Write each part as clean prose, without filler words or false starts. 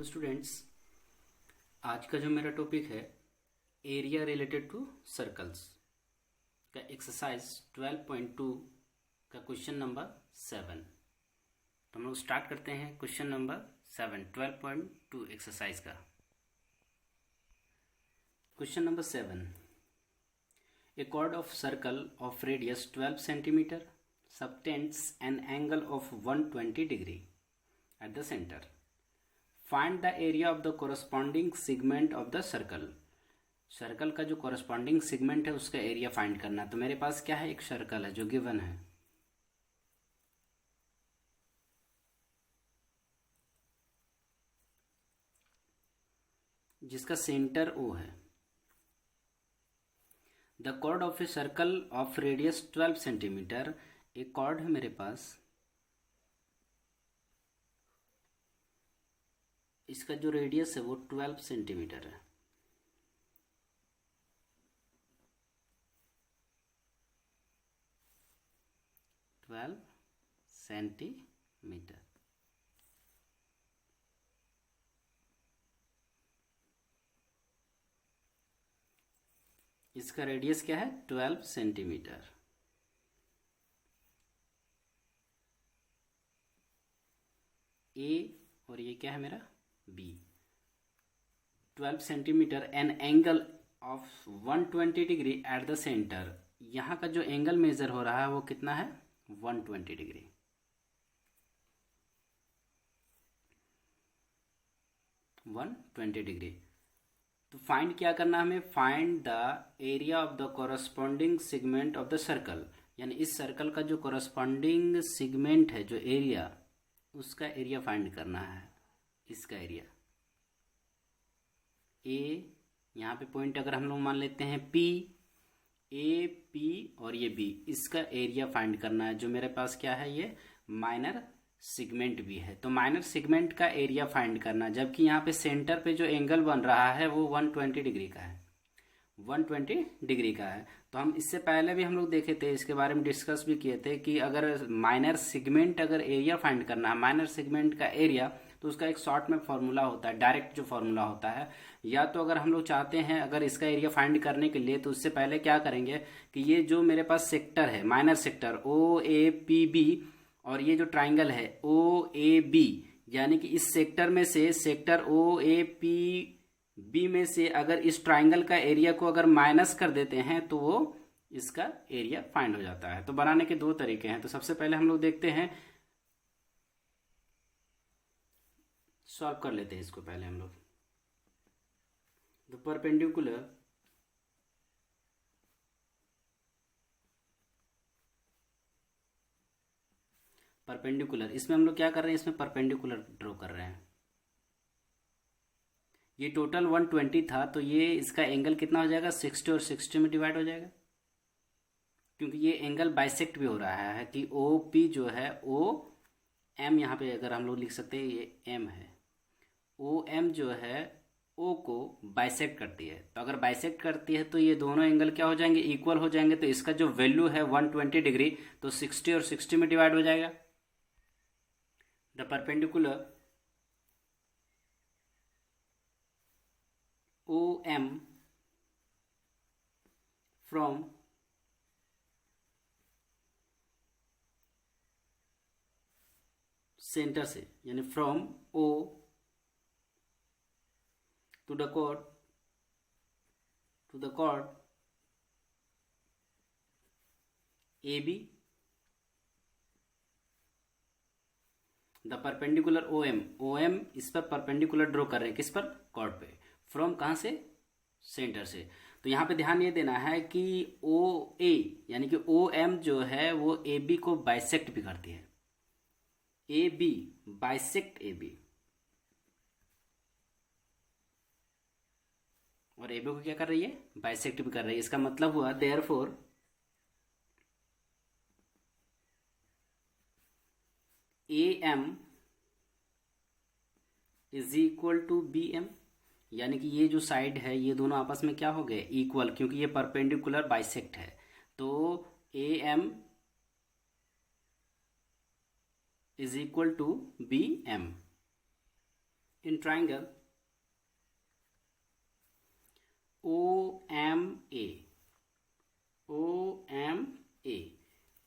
Hello students, आज का जो मेरा टॉपिक है एरिया रिलेटेड टू सर्कल्स का एक्सरसाइज 12.2 का क्वेश्चन नंबर 7। तो हम लोग स्टार्ट करते हैं क्वेश्चन नंबर 7 12.2 एक्सरसाइज का। Question number 7, A chord of circle of radius 12 centimeter subtends an angle of 120 degree at the center. Find the area of the corresponding segment of the circle. Circle का जो corresponding segment है उसका area find करना। तो मेरे पास क्या है, एक सर्कल है जो गिवन है, जिसका सेंटर O है। The chord of a circle of radius 12 centimetre, एक कॉर्ड है मेरे पास, इसका जो रेडियस है वो 12 सेंटीमीटर है। सेंटीमीटर। इसका रेडियस क्या है, 12 सेंटीमीटर। ए और ये क्या है मेरा B. 12 centimetre an angle of 120 degree at the centre. यहाँ का जो एंगल मेजर हो रहा है वो कितना है, 120 डिग्री। तो फाइंड क्या करना हमें, find the area of the corresponding segment of the circle. यानी इस सर्कल का जो कोरस्पॉन्डिंग सेगमेंट है, जो एरिया, उसका एरिया फाइंड करना है। इसका एरिया ए, यहाँ पे पॉइंट अगर हम लोग मान लेते हैं पी, ए पी और ये बी, इसका एरिया फाइंड करना है। जो मेरे पास क्या है, ये माइनर सेगमेंट भी है, तो माइनर सेगमेंट का एरिया फाइंड करना। जबकि यहाँ पे सेंटर पे जो एंगल बन रहा है वो 120 डिग्री का है, 120 डिग्री का है। तो हम इससे पहले भी हम लोग देखे थे, इसके बारे में डिस्कस भी किए थे कि अगर माइनर सेगमेंट अगर एरिया फाइंड करना है, माइनर सेगमेंट का एरिया, तो उसका एक शॉर्ट में फॉर्मूला होता है, डायरेक्ट जो फॉर्मूला होता है। या तो अगर हम लोग चाहते हैं अगर इसका एरिया फाइंड करने के लिए, तो उससे पहले क्या करेंगे कि ये जो मेरे पास सेक्टर है, minor sector O A P B, और ये जो ट्राइंगल है ओ ए बी, यानी कि इस सेक्टर में से, sector O A P B में से अगर इस ट्राइंगल का एरिया को अगर माइनस कर देते हैं तो वो इसका एरिया फाइंड हो जाता है। तो बनाने के दो तरीके हैं। तो सबसे पहले हम लोग देखते हैं, सॉल्व कर लेते हैं इसको पहले हम लोग। तो परपेंडिकुलर, इसमें हम लोग क्या कर रहे हैं, इसमें परपेंडिकुलर ड्रॉ कर रहे हैं। ये टोटल 120 था, तो ये इसका एंगल कितना हो जाएगा, 60 और 60 में डिवाइड हो जाएगा, क्योंकि ये एंगल बाइसेक्ट भी हो रहा है कि ओ पी जो है, ओ एम, यहाँ पे अगर हम लोग लिख सकते हैं ये एम है, ओ एम जो है ओ को बाइसेक्ट करती है। तो अगर बाइसेक्ट करती है तो ये दोनों एंगल क्या हो जाएंगे, इक्वल हो जाएंगे। तो इसका जो वैल्यू है 120 डिग्री, तो 60 और 60 में डिवाइड हो जाएगा। The perpendicular O M from centre से, यानी from O to the chord AB, the perpendicular OM इस पर परपेंडिकुलर ड्रॉ कर रहे हैं, किस पर, कॉर्ड पे। फ्रॉम कहाँ से, सेंटर से। तो यहाँ पे ध्यान ये देना है कि OA यानी कि OM जो है वो AB को बाइसेक्ट भी करती है। AB बाइसेक्ट AB, और AB को क्या कर रही है, बाइसेक्ट भी कर रही है। इसका मतलब हुआ therefore AM is equal to BM, यानी कि ये जो साइड है ये दोनों आपस में क्या हो गए, इक्वल, क्योंकि ये परपेंडिकुलर बाइसेक्ट है। तो AM is equal to BM। In triangle OMA, OMA,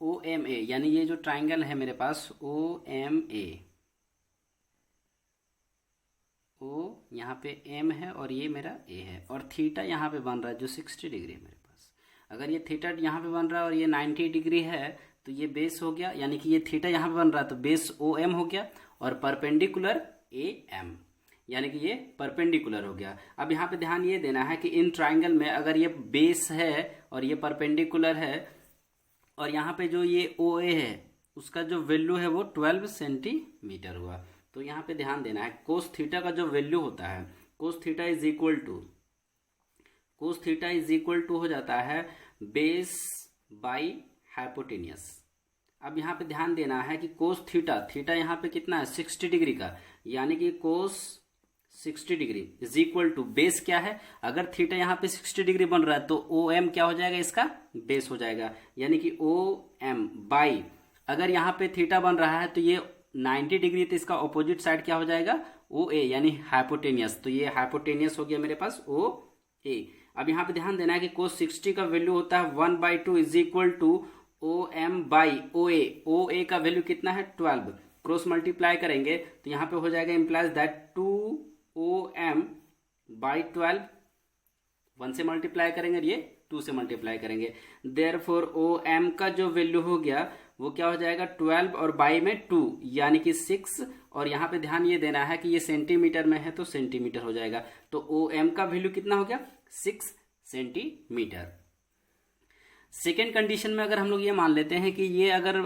OMA यानी ये जो ट्राइंगल है मेरे पास OMA, O यहाँ पे M है और ये मेरा A है, और थीटा यहाँ पे बन रहा है जो 60 डिग्री है मेरे पास। अगर ये थीटा यहाँ पे बन रहा है और ये 90 डिग्री है तो ये बेस हो गया, यानी कि ये थीटा यहाँ पे बन रहा है तो बेस OM हो गया, और परपेंडिकुलर AM, यानी कि ये परपेंडिकुलर हो गया। अब यहाँ पे ध्यान ये देना है कि इन ट्राइंगल में अगर ये बेस है और ये परपेंडिकुलर है और यहाँ पे जो ये OA है उसका जो वैल्यू है वो 12 सेंटीमीटर हुआ, तो यहाँ पे ध्यान देना है कोस थीटा का जो वैल्यू होता है, cos theta is equal to हो जाता है बेस बाई हाइपोटेनियस। अब यहाँ पे ध्यान देना है कि कोस थीटा यहाँ पे कितना है 60 डिग्री का, यानी कि cos 60 degree is equal to base क्या है, अगर थीटा यहाँ पे 60 डिग्री बन रहा है तो OM क्या हो जाएगा, इसका बेस हो जाएगा, यानी कि OM बाई, अगर यहाँ पे थीटा बन रहा है तो ये 90 डिग्री, तो इसका ऑपोजिट साइड क्या हो जाएगा OA, यानी हाइपोटेनियस, तो ये हाइपोटेनियस हो गया मेरे पास OA। अब यहाँ पे ध्यान देना है कि कोस 60 का वैल्यू होता है 1/2 is equal to OM by OA, OA का वैल्यू कितना है 12, क्रॉस मल्टीप्लाई करेंगे तो यहाँ पे हो जाएगा इम्प्लाइज दैट 2OM बाई 12, 1 से मल्टीप्लाई करेंगे और ये 2 से मल्टीप्लाई करेंगे, देयरफॉर OM का जो वैल्यू हो गया वो क्या हो जाएगा 12 और बाई में 2 यानी कि 6, और यहाँ पे ध्यान ये देना है कि ये सेंटीमीटर में है तो सेंटीमीटर हो जाएगा, तो OM का वैल्यू कितना हो गया 6 सेंटीमीटर। सेकेंड कंडीशन में अगर हम लोग ये मान लेते हैं कि ये अगर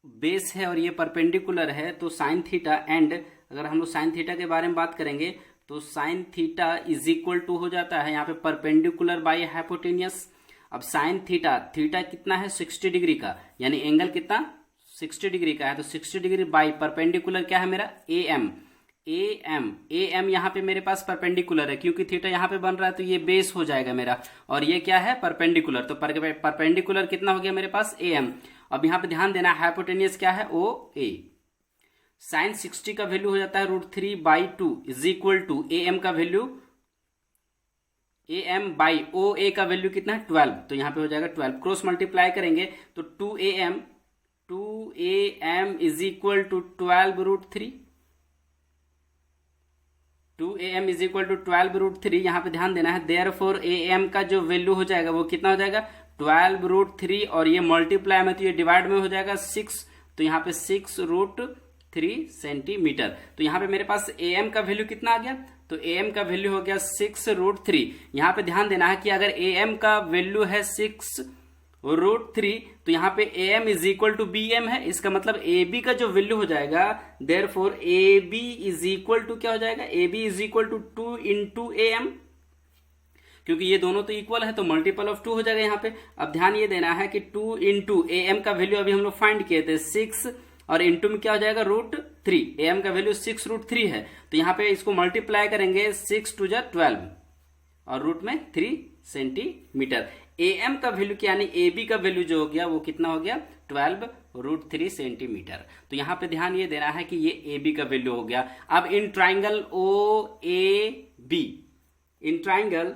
बेस है और ये परपेंडिकुलर है तो साइन थीटा, एंड अगर हम लोग साइन थीटा के बारे में बात करेंगे तो sine theta is equal to हो जाता है यहाँ पे परपेंडिकुलर बाई हाइपोटेनियस। अब साइन थीटा कितना है 60 डिग्री का, यानी एंगल कितना 60 डिग्री का है, तो 60 डिग्री बाई परपेंडिकुलर क्या है मेरा AM यहाँ पे मेरे पास परपेंडिकुलर है, क्योंकि थीटा यहाँ पे बन रहा है तो ये बेस हो जाएगा मेरा, और ये क्या है परपेंडिकुलर, तो परपेंडिकुलर कितना हो गया मेरे पास AM। अब यहाँ पे ध्यान देना हाइपोटेनियस क्या है OA। साइन 60 का वैल्यू हो जाता है √3/2 इज इक्वल टू AM का वैल्यू AM बाई OA का वैल्यू कितना है 12, तो यहाँ पे हो जाएगा 12, क्रॉस मल्टीप्लाई करेंगे तो 2AM is equal to 12√3, 2AM is equal to 12√3। यहाँ पे ध्यान देना है देयरफॉर AM का जो वैल्यू हो जाएगा वो कितना हो जाएगा 12√3, और ये मल्टीप्लाई में तो ये डिवाइड में हो जाएगा 6, तो यहाँ पे 6√3 सेंटीमीटर। तो यहाँ पे मेरे पास AM का वैल्यू कितना आ गया, तो AM का वैल्यू हो गया 6√3। यहाँ पे ध्यान देना है कि अगर AM का वैल्यू है 6√3 तो यहाँ पे AM is equal to BM है, इसका मतलब AB का जो वैल्यू हो जाएगा therefore AB is equal to क्या हो जाएगा, AB is equal to 2 into AM, क्योंकि ये दोनों तो इक्वल है तो मल्टीपल ऑफ 2 हो जाएगा यहाँ पे। अब ध्यान ये देना है कि 2 इंटू AM का वैल्यू अभी हम लोग फाइंड किए थे 6, और इंटू में क्या हो जाएगा √3, AM का वैल्यू 6√3 है, तो यहाँ पे इसको मल्टीप्लाई करेंगे 6 × 12 और रूट में 3 सेंटीमीटर। AM का वैल्यू क्या, यानी AB का वैल्यू जो हो गया वो कितना हो गया 12√3 सेंटीमीटर। तो यहाँ पे ध्यान ये देना है कि ये AB का वैल्यू हो गया। अब in triangle OAB, in triangle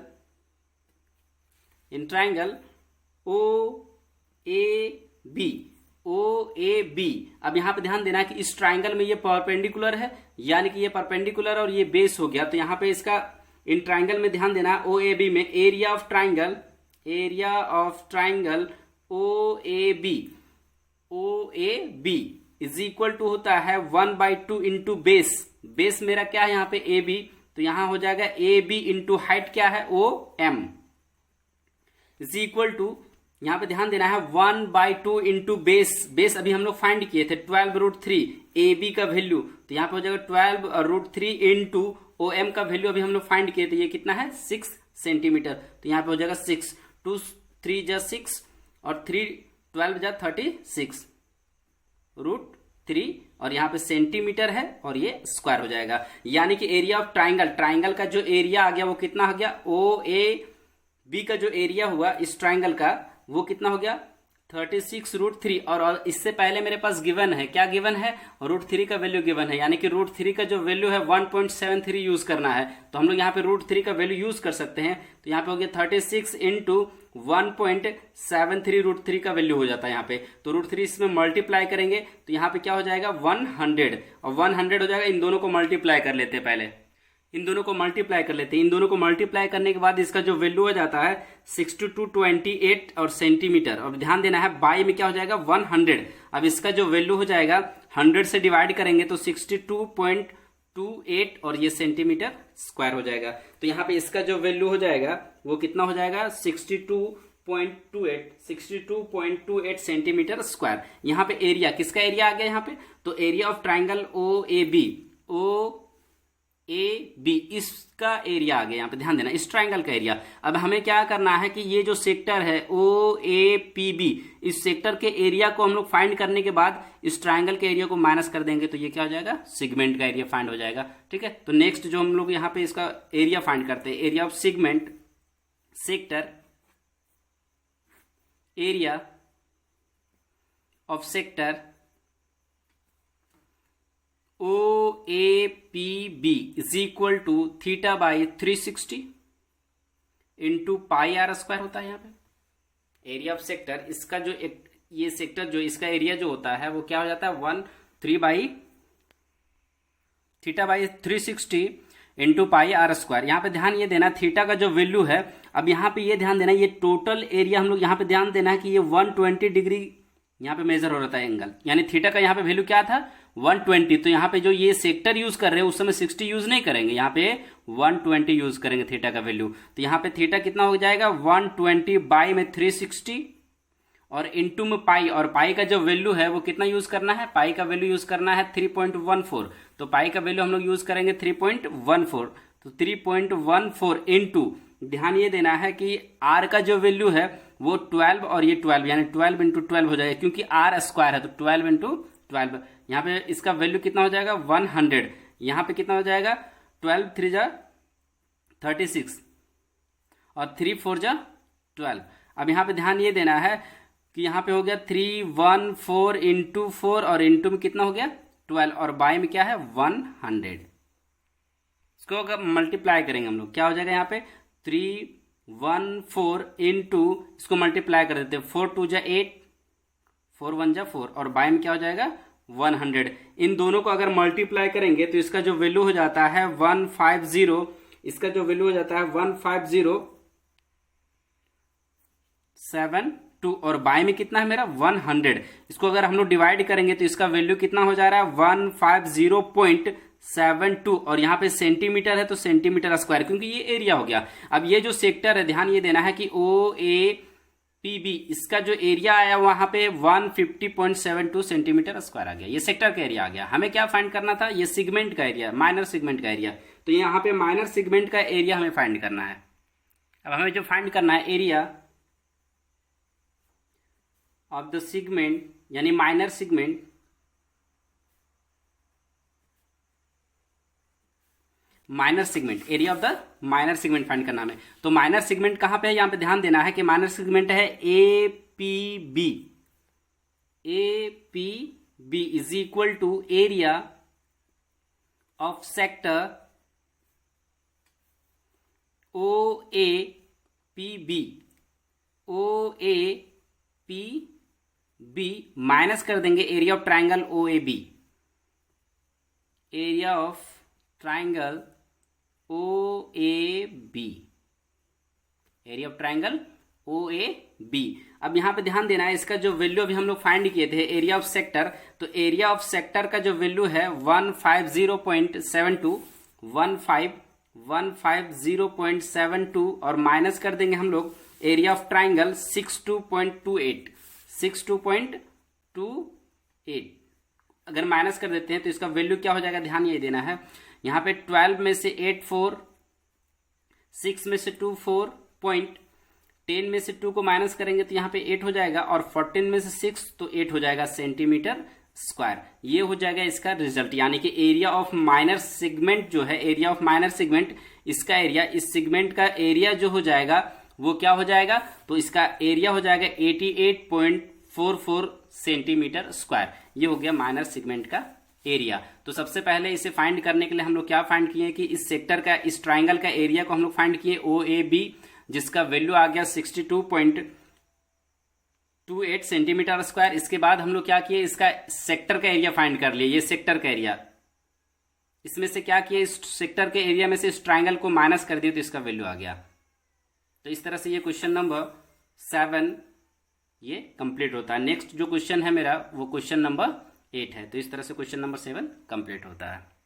OAB, अब यहाँ पे ध्यान देना है कि इस ट्राइंगल में ये परपेंडिकुलर है, यानी कि ये परपेंडिकुलर और ये बेस हो गया, तो यहाँ पे इसका इन ट्राइंगल में ध्यान देना है OAB में area of triangle OAB is equal to होता है 1/2 इंटू बेस मेरा क्या है यहाँ पे AB, तो यहाँ हो जाएगा AB इंटू हाइट क्या है OM इज इक्वल टू, यहाँ पे ध्यान देना है 1/2 इंटू बेस अभी हम लोग फाइंड किए थे 12√3 AB का वैल्यू, तो यहाँ पे हो जाएगा 12√3 इंटू OM का वैल्यू अभी हम लोग फाइंड किए थे, ये कितना है 6 सेंटीमीटर, तो यहाँ पे हो जाएगा 6, 2 3 जा 6 और 3 12 जा 36 √3, और यहाँ पे सेंटीमीटर है और ये स्क्वायर हो जाएगा, यानी कि एरिया ऑफ ट्राइंगल का जो एरिया आ गया वो कितना हो गया OAB का जो एरिया हुआ इस ट्राइंगल का वो कितना हो गया 36√3 और इससे पहले मेरे पास गिवन है, क्या गिवन है, √3 का वैल्यू गिवन है, यानी कि √3 का जो वैल्यू है 1.73 यूज करना है। तो हम लोग यहाँ पे √3 का वैल्यू यूज कर सकते हैं। तो यहाँ पे हो गया 36 इंटू 1.73 √3 का वैल्यू हो जाता है यहाँ पे। तो √3 इसमें मल्टीप्लाई करेंगे तो यहाँ पे क्या हो जाएगा 100 और 100 हो जाएगा। इन दोनों को मल्टीप्लाई कर लेते हैं, पहले इन दोनों को मल्टीप्लाई कर लेते हैं। इन दोनों को मल्टीप्लाई करने के बाद इसका जो वैल्यू हो जाता है 6228 और सेंटीमीटर। अब ध्यान देना है बाई में क्या हो जाएगा 100। अब इसका जो वैल्यू हो जाएगा 100 से डिवाइड करेंगे तो 62.28 और ये सेंटीमीटर स्क्वायर हो जाएगा। तो यहाँ पे इसका जो वैल्यू हो जाएगा वो कितना हो जाएगा 62.28 सेंटीमीटर स्क्वायर। यहाँ पे एरिया किसका एरिया आ गया यहाँ पे, तो एरिया ऑफ ट्राइंगल OAB इसका एरिया आ गया यहाँ पे। ध्यान देना इस ट्राइंगल का एरिया। अब हमें क्या करना है कि ये जो सेक्टर है OAPB, इस सेक्टर के एरिया को हम लोग फाइंड करने के बाद इस ट्राइंगल के एरिया को माइनस कर देंगे तो ये क्या हो जाएगा सेगमेंट का एरिया फाइंड हो जाएगा। ठीक है, तो नेक्स्ट जो हम लोग यहाँ पे इसका एरिया फाइंड करते हैं, area of segment sector, area of sector OAPB is equal to theta by 360 into pi r square होता है यहाँ पे। एरिया ऑफ सेक्टर इसका जो ये सेक्टर जो इसका एरिया जो होता है वो क्या हो जाता है 3/360 इंटू पाई आर स्क्वायर। यहाँ पे ध्यान ये देना थीटा का जो वैल्यू है, अब यहाँ पे ये ध्यान देना ये टोटल एरिया हम लोग यहाँ पे ध्यान देना है कि ये 120 डिग्री यहाँ पे मेजर हो रहा था एंगल, यानी थीटा का यहाँ पे वैल्यू क्या था 120। तो यहाँ पे जो ये सेक्टर यूज कर रहे हैं उस समय 60 यूज नहीं करेंगे, यहाँ पे 120 यूज करेंगे थीटा का वैल्यू। तो यहाँ पे थीटा कितना हो जाएगा 120 बाई में 360 और इंटू में पाई, और पाई का जो वैल्यू है वो कितना यूज करना है, पाई का वैल्यू यूज करना है 3.14। तो पाई का वैल्यू हम लोग यूज करेंगे 3.14। तो 3.14 इंटू ध्यान ये देना है कि आर का जो वैल्यू है वो 12 और ये 12 यानी 12 इंटू 12 हो जाएगा, क्योंकि आर स्क्वायर है तो 12 इंटू 12। यहाँ पे इसका वैल्यू कितना हो जाएगा 100। यहाँ पे कितना हो जाएगा 12 3 जा 36 और 3 4 जा 12। अब यहाँ पे ध्यान ये देना है कि यहाँ पे हो गया 314 इंटू 4 और इंटू में कितना हो गया 12 और बाई में क्या है 100। इसको अगर मल्टीप्लाई करेंगे हम लोग क्या हो जाएगा यहाँ पे 314 इंटू इसको मल्टीप्लाई कर देते हैं 4 2 जा 8 4 1 जा 4 और बाई में क्या हो जाएगा 100। इन दोनों को अगर मल्टीप्लाई करेंगे तो इसका जो वैल्यू हो जाता है 150, इसका जो वैल्यू हो जाता है 15072 और बाई में कितना है मेरा 100। इसको अगर हम लोग डिवाइड करेंगे तो इसका वैल्यू कितना हो जा रहा है 150.72 और यहाँ पे सेंटीमीटर है तो सेंटीमीटर स्क्वायर, क्योंकि ये एरिया हो गया। अब ये जो सेक्टर है ध्यान ये देना है कि OAPB इसका जो एरिया आया वहां पे 150.72 सेंटीमीटर स्क्वायर आ गया, ये सेक्टर का एरिया आ गया। हमें क्या फाइंड करना था, ये सेगमेंट का एरिया, माइनर सेगमेंट का एरिया। तो यहाँ पे माइनर सेगमेंट का एरिया हमें फाइंड करना है। अब हमें जो फाइंड करना है एरिया ऑफ द सेगमेंट यानी minor segment, minor segment, area of the minor segment find करना है। तो माइनर सेगमेंट कहां पे है, यहां पे ध्यान देना है कि माइनर सेगमेंट है APB। APB is equal to area of sector OAPB। OAPB minus कर देंगे area of triangle OAB, area of triangle OAB, area of triangle OAB। अब यहां पे ध्यान देना है इसका जो वैल्यू अभी हम लोग फाइंड किए थे एरिया ऑफ सेक्टर, तो एरिया ऑफ सेक्टर का जो वैल्यू है 150.72 150.72 और माइनस कर देंगे हम लोग एरिया ऑफ ट्राइंगल 62.28। अगर माइनस कर देते हैं तो इसका वैल्यू क्या हो जाएगा, ध्यान ये देना है यहाँ पे 12 में से 8 4, 6 में से 2 4 पॉइंट, 10 में से 2 को माइनस करेंगे तो यहाँ पे 8 हो जाएगा और 14 में से 6 तो 8 हो जाएगा सेंटीमीटर स्क्वायर। ये हो जाएगा इसका रिजल्ट, यानी कि एरिया ऑफ माइनर सेगमेंट जो है, एरिया ऑफ माइनर सेगमेंट, इसका एरिया, इस सेगमेंट का एरिया जो हो जाएगा वो क्या हो जाएगा, तो इसका एरिया हो जाएगा 44 सेंटीमीटर स्क्वायर। ये हो गया माइनर सेगमेंट का एरिया। तो सबसे पहले इसे फाइंड करने के लिए हम लोग क्या फाइंड किए कि इस सेक्टर का, इस ट्राइंगल का एरिया को हम लोग फाइंड किए OAB, जिसका वैल्यू आ गया 62.28 सेंटीमीटर स्क्वायर। इसके बाद हम लोग क्या किए, इसका सेक्टर का एरिया फाइंड कर लिए। ये सेक्टर का एरिया, इसमें से क्या किया, इस सेक्टर के एरिया में से इस ट्राइंगल को माइनस कर दिए तो इसका वैल्यू आ गया। तो इस तरह से ये क्वेश्चन नंबर 7 ये कंप्लीट होता है। नेक्स्ट जो क्वेश्चन है मेरा वो क्वेश्चन नंबर 8 है। तो इस तरह से क्वेश्चन नंबर 7 कंप्लीट होता है।